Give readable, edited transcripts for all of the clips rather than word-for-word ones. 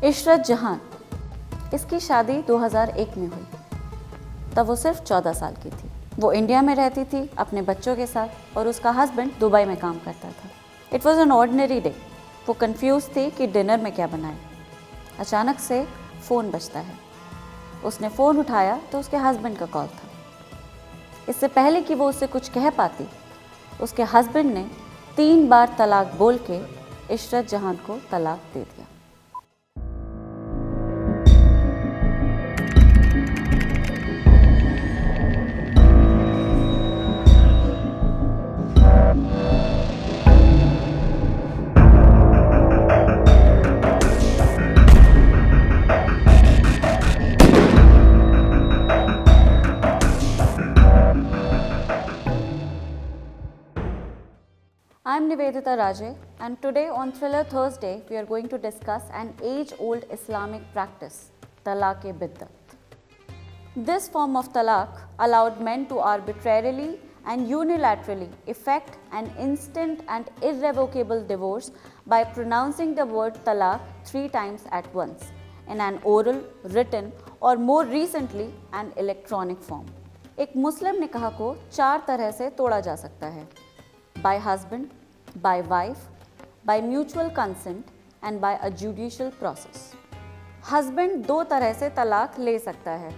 इशरत जहान, इसकी शादी 2001 में हुई। तब वो सिर्फ 14 साल की थी। वो इंडिया में रहती थी अपने बच्चों के साथ और उसका हस्बैंड दुबई में काम करता था। It was an ordinary day. वो कंफ्यूज थी कि डिनर में क्या बनाए। अचानक से फ़ोन बजता है। उसने फ़ोन उठाया तो उसके हस्बैंड का कॉल था। इससे पहले कि वो उससे कुछ कह पाती, उसके हस्बैंड ने 3 बार तलाक बोल के इशरत जहान को तलाक दे दिया। I am Nivedita Raje, and today on Thriller Thursday we are going to discuss an age-old Islamic practice, talaq-e-biddat. This form of talaq allowed men to arbitrarily and unilaterally effect an instant and irrevocable divorce by pronouncing the word talaq 3 times at once in an oral, written or more recently an electronic form. एक मुस्लिम निकाह को 4 तरह से तोड़ा जा सकता है: by husband, by wife, by mutual consent and by a judicial process. Husband 2 तरह से तलाक ले सकता है: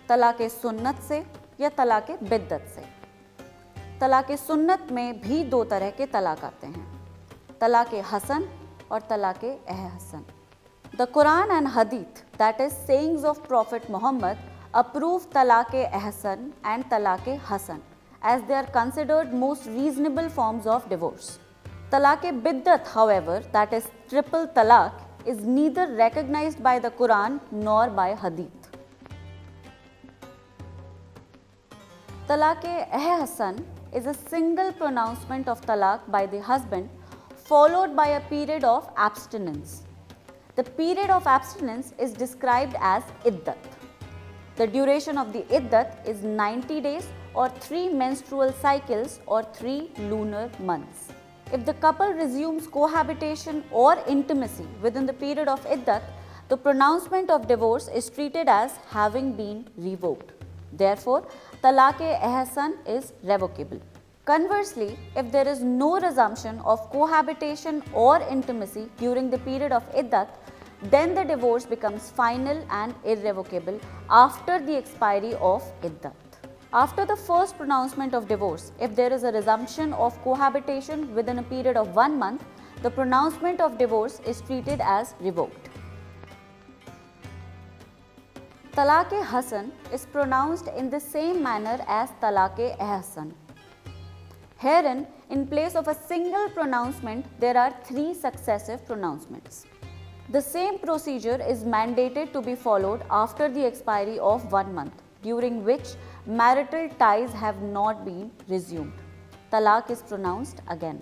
तलाक़े सुन्नत से या तलाक़े बिद्दत से। तलाक़े सुन्नत में भी 2 तरह के तलाक आते हैं: तलाक़े हसन और तलाक़े Ehsan. The Quran and Hadith, that is sayings of Prophet Muhammad, approve तलाक़े Ehsan and तलाक़े Hasan as they are considered most reasonable forms of divorce. Talaq-e-biddat, however, that is triple talaq, is neither recognized by the Quran nor by Hadith. Talaq-e-ahsan is a single pronouncement of talaq by the husband followed by a period of abstinence. The period of abstinence is described as iddat. The duration of the iddat is 90 days or 3 menstrual cycles or 3 lunar months. If the couple resumes cohabitation or intimacy within the period of iddat, the pronouncement of divorce is treated as having been revoked. Therefore, talaq-e-ahsan is revocable. Conversely, if there is no resumption of cohabitation or intimacy during the period of iddat, then the divorce becomes final and irrevocable after the expiry of iddat. After the first pronouncement of divorce, if there is a resumption of cohabitation within a period of 1 month, the pronouncement of divorce is treated as revoked. Talaq-e-hasan is pronounced in the same manner as talaq-e-ahsan. Herein, in place of a single pronouncement, there are 3 successive pronouncements. The same procedure is mandated to be followed after the expiry of 1 month, during which marital ties have not been resumed. तलाक is pronounced again.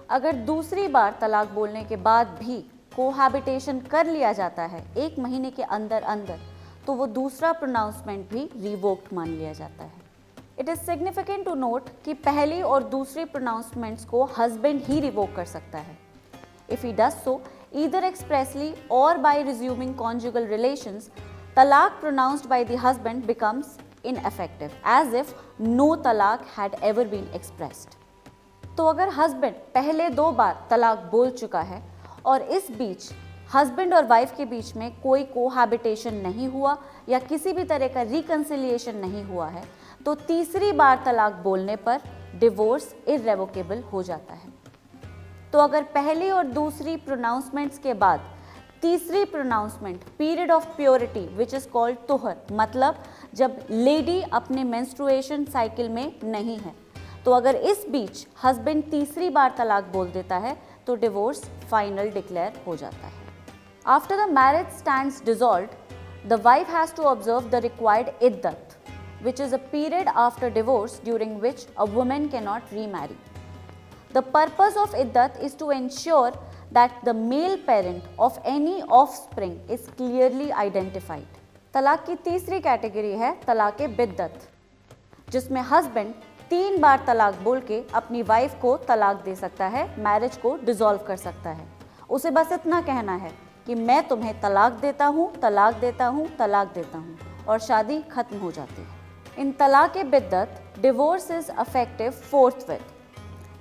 अगर दूसरी बार तलाक बोलने के बाद भी cohabitation कर लिया जाता है 1 महीने के अंदर तो वो दूसरा प्रोनाउंसमेंट भी रिवोक्ड मान लिया जाता है। It is significant to note कि पहली और दूसरी प्रोनाउंसमेंट्स को हस्बैंड ही रिवोक कर सकता है। If he does so either expressly or by resuming conjugal relations, talaq pronounced by the husband becomes ineffective, as if no talaq had ever been expressed. तो अगर हस्बैंड पहले 2 बार तलाक बोल चुका है और इस बीच हस्बैंड और वाइफ के बीच में कोई कोहैबिटेशन नहीं हुआ या किसी भी तरह का रिकन्सिलिएशन नहीं हुआ है, तो तीसरी बार तलाक बोलने पर डिवोर्स इर्रेवोकेबल हो जाता है। तो अगर पहली और दूसरी प्रोनाउंसमेंट्स के बाद तीसरी pronouncement period of purity which is called तुहर, मतलब जब लेडी अपने मेंस्ट्रुएशन साइकिल में नहीं है, तो अगर इस बीच हस्बैंड तीसरी बार तलाक बोल देता है तो डिवोर्स फाइनल डिक्लेयर हो जाता है। After the marriage stands dissolved, the wife has to observe the required iddat, which is a period after divorce during which a woman cannot remarry. The purpose of iddat is to ensure that the male parent of any offspring is clearly identified. तलाक की तीसरी category है तलाक़-ए-बिद्दत, जिसमें husband 3 बार तलाक बोल के अपनी wife को तलाक दे सकता है, मैरिज को डिसॉल्व कर सकता है। उसे बस इतना कहना है कि मैं तुम्हें तलाक देता हूँ, तलाक देता हूँ, तलाक देता हूँ और शादी खत्म हो जाती है. In talaq-e-biddat, divorce is effective forthwith.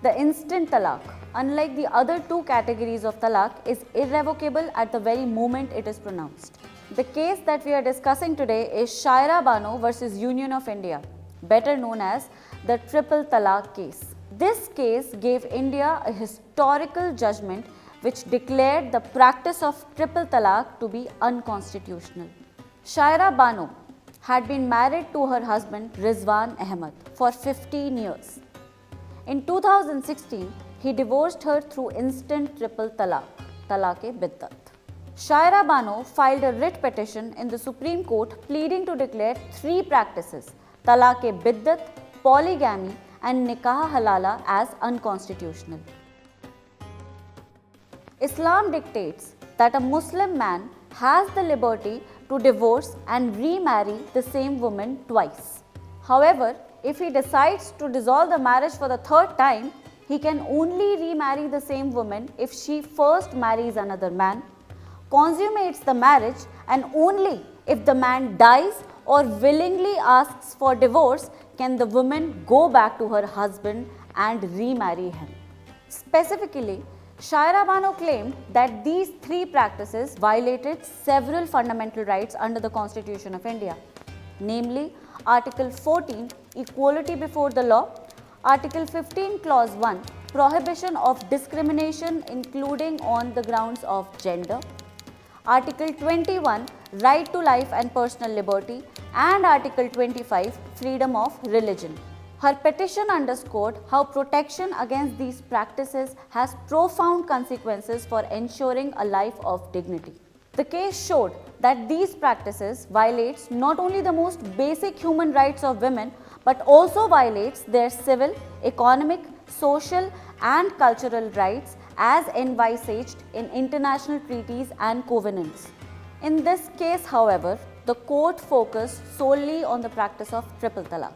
The instant talaq, unlike the other two categories of talaq, is irrevocable at the very moment it is pronounced. The case that we are discussing today is Shaira Bano versus Union of India, better known as the triple talaq case. This case gave India a historical judgment which declared the practice of triple talaq to be unconstitutional. Shaira Bano had been married to her husband Rizwan Ahmed for 15 years. In 2016, he divorced her through instant triple talaq, talaq-e-biddat. Shaira Bano filed a writ petition in the Supreme Court pleading to declare three practices, talaq-e-biddat, polygamy and nikah halala, as unconstitutional. Islam dictates that a Muslim man has the liberty to divorce and remarry the same woman twice. However, if he decides to dissolve the marriage for the third time, he can only remarry the same woman if she first marries another man, consummates the marriage, and only if the man dies or willingly asks for divorce can the woman go back to her husband and remarry him. Specifically, Shaira Bano claimed that these three practices violated several fundamental rights under the Constitution of India, namely Article 14, Equality before the law, Article 15, Clause 1, Prohibition of discrimination including on the grounds of gender, Article 21, Right to life and personal liberty, and Article 25, Freedom of religion. Her petition underscored how protection against these practices has profound consequences for ensuring a life of dignity. The case showed that these practices violates not only the most basic human rights of women but also violates their civil, economic, social and cultural rights as envisaged in international treaties and covenants. In this case, however, the court focused solely on the practice of triple talaq.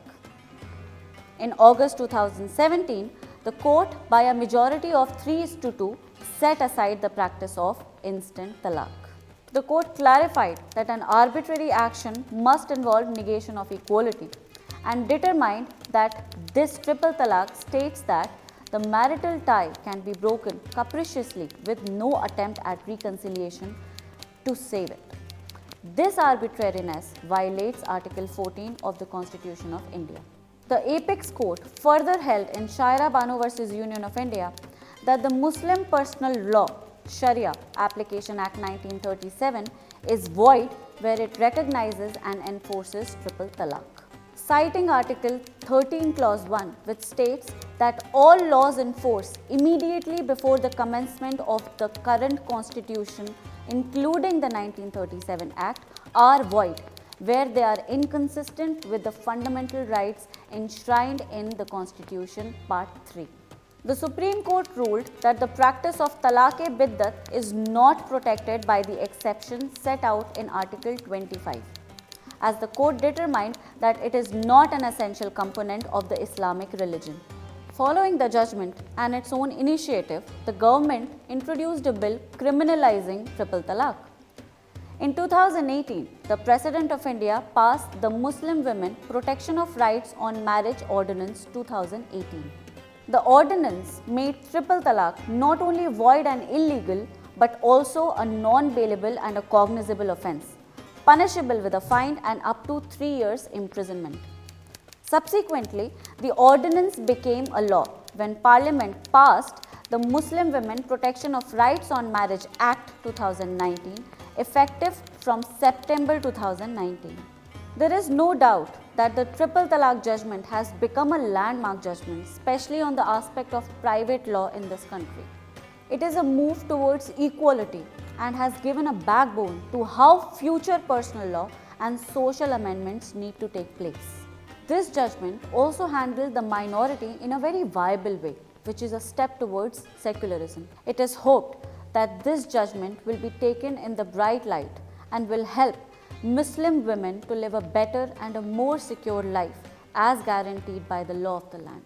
In August 2017, the court, by a majority of 3:2, set aside the practice of instant talaq. The court clarified that an arbitrary action must involve negation of equality and determined that this triple talaq states that the marital tie can be broken capriciously with no attempt at reconciliation to save it. This arbitrariness violates Article 14 of the Constitution of India. The Apex Court further held in Shaira Bano versus Union of India that the Muslim Personal Law Sharia Application Act 1937 is void where it recognizes and enforces triple talaq. Citing Article 13 Clause 1, which states that all laws in force immediately before the commencement of the current constitution, including the 1937 Act, are void where they are inconsistent with the fundamental rights enshrined in the Constitution, Part 3. The Supreme Court ruled that the practice of talaq-e-biddat is not protected by the exception set out in Article 25, as the court determined that it is not an essential component of the Islamic religion. Following the judgment and its own initiative, the government introduced a bill criminalizing triple talaq. In 2018, the President of India passed the Muslim Women Protection of Rights on Marriage Ordinance 2018. The ordinance made triple talaq not only void and illegal but also a non-bailable and a cognizable offence, punishable with a fine and up to 3 years imprisonment. Subsequently, the ordinance became a law when Parliament passed the Muslim Women Protection of Rights on Marriage Act 2019, effective from September 2019. There is no doubt that the triple talaq judgment has become a landmark judgment, especially on the aspect of private law in this country. It is a move towards equality and has given a backbone to how future personal law and social amendments need to take place. This judgment also handled the minority in a very viable way, which is a step towards secularism. It is hoped that this judgment will be taken in the bright light and will help Muslim women to live a better and a more secure life as guaranteed by the law of the land.